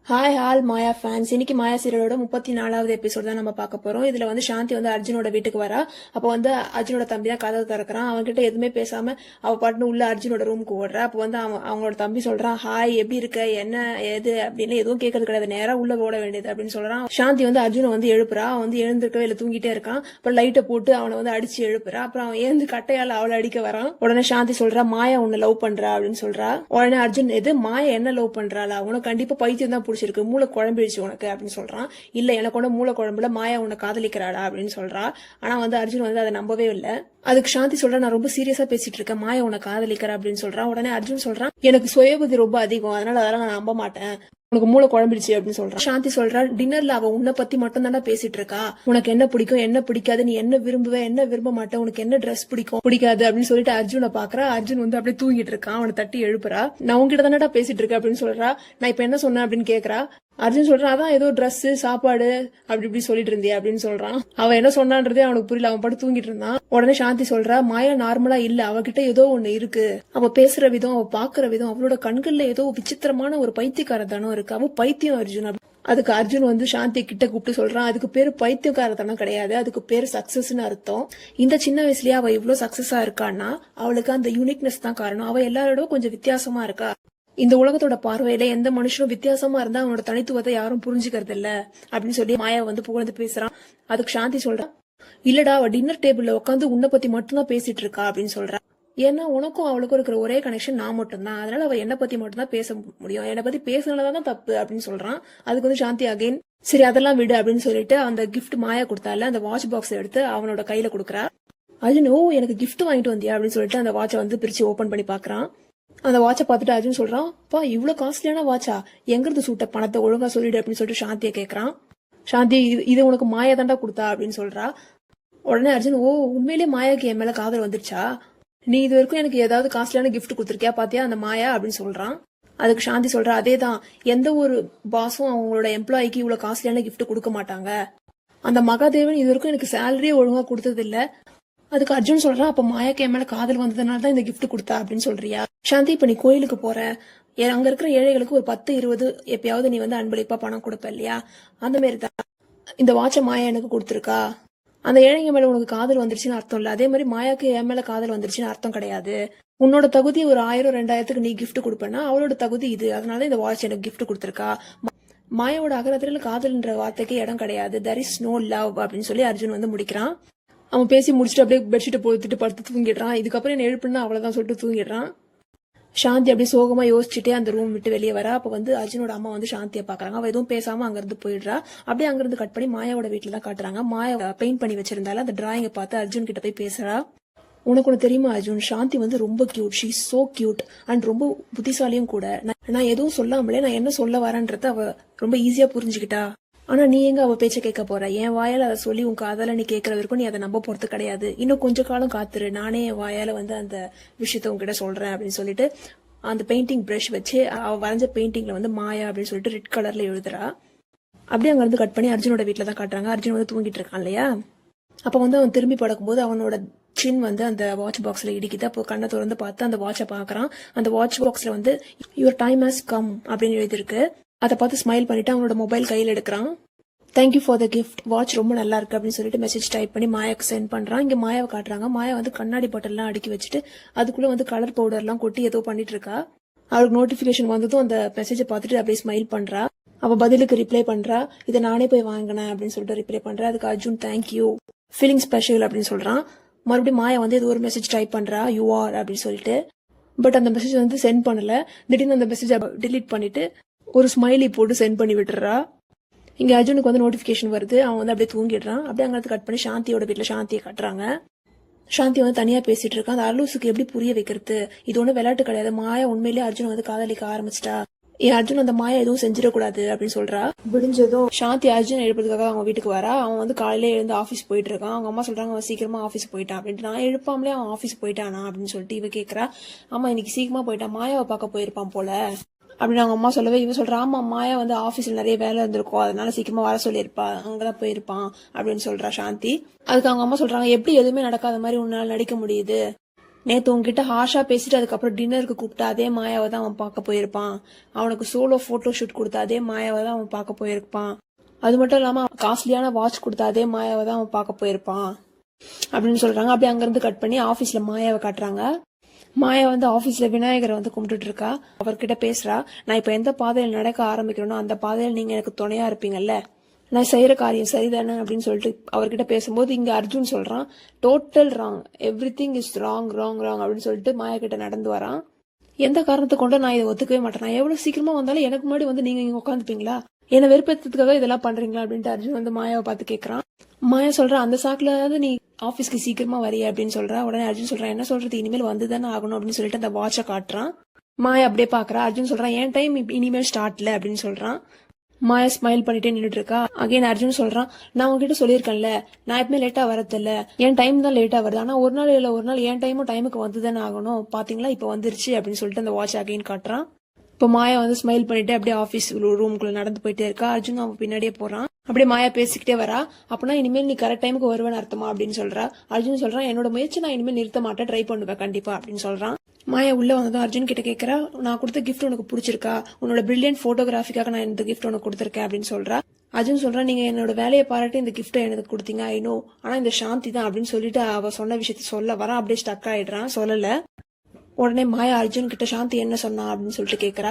Hi hall மாயா fans. இன்னைக்கு மாயா சீரியலோட 34வது episode தான் நம்ம பார்க்க போறோம். இதுல வந்து சாந்தி வந்து அர்ஜுனோட வீட்டுக்கு வரா. அப்போ வந்து அர்ஜுனோட தம்பி தான் கதவை திறக்கிறான். அவன்கிட்ட எதுவுமே பேசாம அவ பாட்டுன்னு உள்ள அர்ஜுனோட ரூமுக்கு ஓடுறா. அப்போ வந்து அவங்களோட தம்பி சொல்றான், ஹாய் எப்படி இருக்க, என்ன ஏது அப்படின்னு எதுவும் கேட்கறது கிடையாது, நேரா உள்ள ஓட வேண்டியது அப்படின்னு சொல்றான். சாந்தி வந்து அர்ஜுனை வந்து எழுப்புறா. அவன் வந்து எழுந்திருக்கவே இல்லை, தூங்கிட்டே இருக்கான். அப்புறம் லைட்டை போட்டு அவனை வந்து அடிச்சு எழுப்புறா. அப்புறம் அவன் ஏந்து கட்டையால அவளை அடிக்க வரான். உடனே சாந்தி சொல்றா, மாயா உன்னை லவ் பண்றா அப்படின்னு சொல்றா. உடனே அர்ஜுன், எது மாயா என்ன லவ் பண்றாளா, உனக்கு கண்டிப்பா பைத்தியம் தான் பிடிச்சிருக்கு, மூளை குழம்பிடுச்சு உனக்கு அப்படின்னு சொல்றான். இல்ல எனக்கு ஒண்ணு மூளை குழம்புல, மாயா உன்னை காதலிக்கிறாளா அப்படின்னு சொல்றா. ஆனா வந்து அர்ஜுன் வந்து அதை நம்பவே இல்லை. அதுக்கு சாந்தி சொல்றா, நான் ரொம்ப சீரியஸா பேசிட்டு இருக்கேன், மாயா உன்னை காதலிக்கிறா அப்படின்னு சொல்றான். உடனே அர்ஜுன் சொல்றான், எனக்கு சுயபுத்தி ரொம்ப அதிகம், அதனால அதெல்லாம் நான் நம்ப மாட்டேன், உனக்கு மூளை குழம்பிடுச்சு அப்படின்னு சொல்றான். சாந்தி சொல்றா, டின்னர்ல அவ உன்னை பத்தி மட்டும் தானே பேசிட்டு இருக்கா, உனக்கு என்ன பிடிக்கும் என்ன பிடிக்காது, நீ என்ன விரும்புவ என்ன விரும்ப மாட்டேன், உனக்கு என்ன ட்ரெஸ் பிடிக்கும் பிடிக்காது அப்படின்னு சொல்லிட்டு அர்ஜுனை பாக்குறா. அர்ஜுன் வந்து அப்படியே தூங்கிட்டு இருக்கான். அவனை தட்டி எழுப்புறா. நான் உங்ககிட்ட தானடா பேசிட்டு இருக்கேன் அப்படின்னு சொல்றா. நான் இப்ப என்ன சொன்னேன் அப்படின்னு கேக்குறா. அர்ஜுன் சொல்றான், அதான் ஏதோ ட்ரெஸ் சாப்பாடு அப்படி இப்படி சொல்லிட்டு இருந்தியா அப்படின்னு சொல்றான். அவன் என்ன சொன்னான்றதே அவனுக்கு புரியல, அவன் பாட்டு தூங்கிட்டு இருந்தான். உடனே சாந்தி சொல்றா, மாயா நார்மலா இல்ல, அவகிட்ட ஏதோ ஒண்ணு இருக்கு, அவ பேசுற விதம் அவ பாக்குற விதம் அவளோட கண்கள்ல ஏதோ விசித்திரமான ஒரு பைத்தியக்காரத்தனம் இருக்கு, அவ பைத்தியம் அர்ஜுன். அதுக்கு அர்ஜுன் வந்து சாந்தி கிட்ட கூப்பிட்டு சொல்றான், அதுக்கு பேரு பைத்தியக்காரத்தனம் கிடையாது, அதுக்கு பேரு சக்சஸ்ன்னு அர்த்தம். இந்த சின்ன வயசுலயே அவ இவ்வளவு சக்சஸா இருக்கான்னா அவளுக்கு அந்த யூனிக்னஸ் தான் காரணம். அவ எல்லாரோட கொஞ்சம் வித்தியாசமா இருக்கா. இந்த உலகத்தோட பார்வையில எந்த மனுஷனும் வித்தியாசமா இருந்தா அவனோட தனித்துவத்தை யாரும் புரிஞ்சுக்கிறது இல்ல அப்படின்னு சொல்லி மாயா வந்து புகழ்ந்து பேசுறான். அதுக்கு சாந்தி சொல்றான், இல்லடா அவ டின்னர் டேபிள்ல உட்காந்து உன்னை பத்தி மட்டும்தான் பேசிட்டு இருக்கா அப்படின்னு சொல்றா. ஏன்னா உனக்கும் அவளுக்கும் இருக்கிற ஒரே கனெக்ஷன் நான் மட்டும்தான், அதனால அவ என்னை பத்தி மட்டும்தான் பேச முடியும், என்னை பத்தி பேசுனதான் தப்பு அப்படின்னு சொல்றான். அதுக்கு வந்து சாந்தி அகைன், சரி அதெல்லாம் விடு அப்படின்னு சொல்லிட்டு அந்த கிஃப்ட் மாயா கொடுத்தால அந்த வாட்ச் பாக்ஸ் எடுத்து அவனோட கையில கொடுக்குறா. அர்ஜுன், ஓ எனக்கு கிஃப்ட் வாங்கிட்டு வந்தியா அப்படின்னு சொல்லிட்டு அந்த வாட்சை வந்து பிரிச்சு ஓபன் பண்ணி பாக்குறான். அந்த வாட்சை பார்த்துட்டு அர்ஜுன் சொல்றான், பா இவ்வளவு காஸ்ட்லியான வாட்சா, எங்கிருந்து சூட்ட, பணத்தை ஒழுங்கா சொல்லிடு அப்படின்னு சொல்லிட்டு சாந்தியை கேட்கறான். சாந்தி, இது உனக்கு மாயா தாண்டா கொடுத்தா அப்படின்னு சொல்றா. உடனே அர்ஜுன், ஓ உண்மையிலேயே மாயாக்கு என் மேல காதல் வந்துருச்சா, நீ இது வரைக்கும் எனக்கு ஏதாவது காஸ்ட்லியான கிஃப்ட் கொடுத்துருக்கியா பாத்தியா அந்த மாயா அப்படின்னு சொல்றான். அதுக்கு சாந்தி சொல்றா, அதேதான், எந்த ஒரு பாஸும் அவங்களோட எம்ப்ளாய்க்கு இவ்வளவு காஸ்ட்லியான கிஃப்ட் கொடுக்க மாட்டாங்க, அந்த மகாதேவன் இது வரைக்கும் எனக்கு சேலரியே ஒழுங்கா கொடுத்தது இல்ல. அதுக்கு அர்ஜுன் சொல்றான், அப்ப மாயாக்கு என் மேல காதல் வந்ததுனால தான் இந்த கிஃப்ட் கொடுத்தா அப்படின்னு சொல்றியா. சாந்தி, இப்ப நீ கோயிலுக்கு போற, அங்க இருக்கிற ஏழைகளுக்கு ஒரு 10-20 எப்பயாவது நீ வந்து அன்பளிப்பா பணம் கொடுப்ப இல்லையா, அந்த மாதிரி தான் இந்த வாட்ச மாயா எனக்கு கொடுத்துருக்கா. அந்த ஏழைங்க மேல உனக்கு காதல் வந்துருச்சுன்னு அர்த்தம் இல்ல, அதே மாதிரி மாயாக்கு என் மேல காதல் வந்துருச்சுன்னு அர்த்தம் கிடையாது. உன்னோட தகுதி ஒரு 1000-2000க்கு நீ கிஃப்ட் கொடுப்பேன்னா அவளோட தகுதி இது, அதனால இந்த வாட்ச் எனக்கு கிஃப்ட் கொடுத்துருக்கா. மாயாவோட அகரத்துல காதல்ன்ற வார்த்தைக்கு இடம் கிடையாது, there is no love அப்படின்னு சொல்லி அர்ஜுன் வந்து முடிக்கிறான். அவன் பேசி முடிச்சுட்டு அப்படியே பெட்ஷீட்டை போட்டுட்டு படுத்து தூங்கிடுறான். இதுக்கப்புறம் என்ன எழுப்புனா அவ்வளவுதான் சொல்லிட்டு தூங்கிடுறான். சாந்தி அப்படியே சோகமா யோசிச்சுட்டே அந்த ரூம் விட்டு வெளியே வர. அப்ப வந்து அர்ஜுனோட அம்மா வந்து சாந்தியை பாக்குறாங்க. அவ எதுவும் பேசாம அங்கிருந்து போயிடுறா. அப்படியே அங்கிருந்து கட் பண்ணி மாயாவோட வீட்டுல தான் காட்டுறாங்க. மாயா பெயிண்ட் பண்ணி வச்சிருந்தால அந்த டிராயிங்கை பார்த்து அர்ஜுன் கிட்ட போய் பேசுறா. உனக்கு ஒண்ணு தெரியுமா அர்ஜுன், சாந்தி வந்து ரொம்ப cute, she so cute and ரொம்ப புத்திசாலியும் கூட. நான் எதுவும் சொல்லாமலே நான் என்ன சொல்ல வரேன்றத அவ ரொம்ப ஈஸியா புரிஞ்சுக்கிட்டா. ஆனா நீ எங்க அவ பேச்ச கேட்க போற, என் வாயால அதை சொல்லி உன் காதல நீ கேட்கற வரைக்கும் நீ அதை நம்ப போறது கிடையாது, இன்னும் கொஞ்ச காலம் காத்துரு, நானே என் வாயால வந்து அந்த விஷயத்த உங்ககிட்ட சொல்றேன் அப்படின்னு சொல்லிட்டு அந்த பெயிண்டிங் பிரஷ் வச்சு அவ வரைஞ்ச பெயிண்டிங்ல வந்து மாயா அப்படின்னு சொல்லிட்டு ரெட் கலர்ல எழுதுறா. அப்படியே அங்க இருந்து கட் பண்ணி அர்ஜுனோட வீட்டுல தான் காட்டுறாங்க. அர்ஜுன் வந்து தூங்கிட்டு இருக்கான் இல்லையா. அப்ப வந்து அவன் திரும்பி படுக்கும்போது அவனோட சின் வந்து அந்த வாட்ச் பாக்ஸ்ல இடிக்குது. அப்போ கண்ணை திறந்து பார்த்து அந்த வாட்சை பாக்குறான். அந்த வாட்ச் பாக்ஸ்ல வந்து யுவர் டைம் ஹஸ் கம் அப்படின்னு எழுதிருக்கு. அதை பார்த்து ஸ்மைல் பண்ணிட்டு அவனோட மொபைல் கையில் எடுக்கிறான். Thank you for the gift, watch ரொம்ப நல்லா இருக்கு அப்படின்னு சொல்லிட்டு மெசேஜ் டைப் பண்ணி மாயாக்கு சென்ட் பண்றான். இங்க மாயாவை காட்டுறாங்க. மாயா வந்து கண்ணாடி பாட்டில்லாம் அடுக்கி வச்சுட்டு அதுக்குள்ள வந்து கலர் பவுடர் எல்லாம் கொட்டி ஏதோ பண்ணிட்டு இருக்கா. அவளுக்கு நோட்டிபிகேஷன் வந்ததும் அந்த மெசேஜை பார்த்துட்டு அப்படியே ஸ்மைல் பண்றா. அவ பதிலுக்கு ரிப்ளை பண்றா, இதை நானே போய் வாங்கினேன் அப்படின்னு சொல்லிட்டு ரிப்ளை பண்றா. அதுக்கு அர்ஜுன் தேங்க்யூ, ஃபீலிங் ஸ்பெஷல் அப்படின்னு சொல்றான். மறுபடியும் மாயா வந்து ஏதோ ஒரு மெசேஜ் டைப் பண்றா, யூ ஆர் அப்படின்னு சொல்லிட்டு. பட் அந்த மெசேஜ் வந்து சென்ட் பண்ணல. திடீர்னு அந்த மெசேஜ் டிலீட் பண்ணிட்டு ஒரு ஸ்மைலி போட்டு சென்ட் பண்ணி விட்டுறா. இங்க அர்ஜுனுக்கு வந்து நோட்டிபிகேஷன் வருது. அவன் வந்து அப்படியே தூங்கிடுறான். அப்படியே அங்க கட் பண்ணி சாந்தியோட வீட்டுல சாந்தியை கட்டுறாங்க. சாந்தி வந்து தனியா பேசிட்டு இருக்கான். அந்த அர்லூஸுக்கு எப்படி புரிய வைக்கிறது, இது ஒண்ணு விளையாட்டு கிடையாது, மாயா உண்மையிலேயே அர்ஜுன் வந்து காதலிக்க ஆரம்பிச்சிட்டா, ஏன் அர்ஜுன் அந்த மாயா எதுவும் செஞ்சிடக்கூடாது அப்படின்னு சொல்றா. விடிஞ்சதும் சாந்தி அர்ஜுன் எழுப்புறதுக்காக அவங்க வீட்டுக்கு வரா. அவன் வந்து காலையில எழுந்து ஆபீஸ் போயிட்டு இருக்கான். அவங்க அம்மா சொல்றாங்க அவன் சீக்கிரமா ஆபீஸ் போயிட்டான் அப்படின்ட்டு. நான் எழுப்பாமலே அவன் ஆபீஸ் போயிட்டானா அப்படின்னு சொல்லிட்டு இவ கேக்குறா. ஆமா இன்னைக்கு சீக்கிரமா போயிட்டான், மாயாவை பார்க்க போயிருப்பான் போல அப்படின்னு அவங்க அம்மா சொல்லவே இவ சொல்றா, ஆமா மாயா வந்து ஆபீஸ்ல நிறைய வேலை இருந்திருக்கும், அதனால சீக்கிரமா வர சொல்லியிருப்பா, அங்கதான் போயிருப்பான் அப்படின்னு சொல்றா சாந்தி. அதுக்கு அவங்க அம்மா சொல்றாங்க, எப்படி எதுவுமே நடக்காத மாதிரி உன்னால நடிக்க முடியுது, நேத்து உன்கிட்ட ஹாஷா பேசிட்டு அதுக்கப்புறம் டின்னருக்கு கூப்பிட்ட அதே மாயாவை தான் அவன் பார்க்க போயிருப்பான். அவனுக்கு சோலோ போட்டோ ஷூட் கொடுத்த அதே மாயாவை தான் அவன் பார்க்க போயிருப்பான். அது மட்டும் இல்லாம காஸ்ட்லியான வாட்ச் கொடுத்த அதே மாயாவை தான் அவன் பார்க்க போயிருப்பான் அப்படின்னு சொல்றாங்க. அப்படியே அங்கிருந்து கட் பண்ணி ஆபீஸ்ல மாயாவை காட்டுறாங்க. மாயா வந்து ஆபீஸ்ல விநாயகரை வந்து கும்பிட்டுட்டு இருக்கா. அவர்கிட்ட பேசுறா, நான் இப்ப எந்த பாதையில் நடக்க ஆரம்பிக்கிறேனோ அந்த பாதையில் நீங்க எனக்கு துணையா இருப்பீங்கல்ல, நான் செய்யற காரியம் சரிதானே அப்படின்னு சொல்லிட்டு அவர்கிட்ட பேசும்போது இங்க அர்ஜுன் சொல்றான், total wrong, every thing is wrong wrong wrong அப்படின்னு சொல்லிட்டு மாயா கிட்ட நடந்து வரான். எந்த காரணத்தை கொண்டு நான் இதை ஒத்துக்கவே மாட்டேன். நான் எவ்வளவு சீக்கிரமா வந்தாலும் எனக்கு முன்னாடி வந்து நீங்க இங்க உட்காந்துப்பீங்களா? என்ன வெறுப்பேற்றதுக்காக இதெல்லாம் பண்றீங்களா அப்படின்ட்டு அர்ஜுன் வந்து மாயாவை பார்த்து கேட்கறான். மாயா சொல்ற, அந்த சாக்குல நீ ஆபீஸ்க்கு சீக்கிரமா வரிய அப்படின்னு சொல்றா. உடனே அர்ஜுன் சொல்றான், என்ன சொல்றது, இனிமேல் வந்துதானே ஆகணும் அப்படின்னு சொல்லிட்டு அந்த வாட்சை காட்டுறான். மாயா அப்படியே பாக்குறா. அர்ஜுன் சொல்றான், என் டைம் இனிமேல் ஸ்டார்ட்ல அப்படின்னு சொல்றான். மாயா ஸ்மைல் பண்ணிட்டே நின்றுட்டு இருக்கா. அகைன் அர்ஜுன் சொல்றான், நான் உங்ககிட்ட சொல்லியிருக்கேன்ல, நான் எப்பவுமே லேட்டா வரதில்ல, என் டைம் தான் லேட்டா வருது, ஆனா ஒரு நாள் இல்ல ஒரு நாள் என் டைமும் டைமுக்கு வந்துதானே ஆகணும், பாத்தீங்களா இப்ப வந்துருச்சு அப்படின்னு சொல்லிட்டு அந்த வாட்ச் அகைன் காட்டுறான். இப்ப மாயா வந்து ஸ்மைல் பண்ணிட்டு அப்படியே ஆபீஸ் ரூம்குள்ள நடந்து போயிட்டே இருக்கா. அர்ஜுன் அவன் பின்னாடியே போறான். அப்படியே மாயா பேசிக்கிட்டே வரா. அப்பனா இனிமேல் நீ கரெக்ட் டைமுக்கு வருவேன்னு அர்த்தமா அப்படின்னு சொல்றா. அர்ஜுன் சொல்றான், என்னோட முயற்சி நான் இனிமேல் நிறுத்த மாட்டேன், ட்ரை பண்ணுவேன் கண்டிப்பா அப்படின்னு சொல்றான். மாயா உள்ள வந்ததும் அர்ஜுன் கிட்ட கேட்கறா, நான் கொடுத்த கிஃப்ட் உனக்கு பிடிச்சிருக்கா, உன்னோட பிரில்லியன்ட் போட்டோகிராஃபிக்காக நான் இந்த கிஃப்ட் உனக்கு கொடுத்திருக்கேன் அப்படின்னு சொல்றா. அர்ஜுன் சொல்றான், நீங்க என்னோட வேலையை பாராட்டி இந்த கிஃப்ட்டை எனக்கு கொடுத்தீங்க, ஐ நோ, ஆனா இந்த சாந்தி தான் அப்படின்னு சொல்லிட்டு அவ சொன்ன விஷயத்த சொல்ல வரான். அப்படியே ஸ்டக் ஆயிடுறான், சொல்லல. உடனே மாயா அர்ஜுன் கிட்ட சாந்தி என்ன சொன்னா அப்படின்னு சொல்லிட்டு கேட்கறா.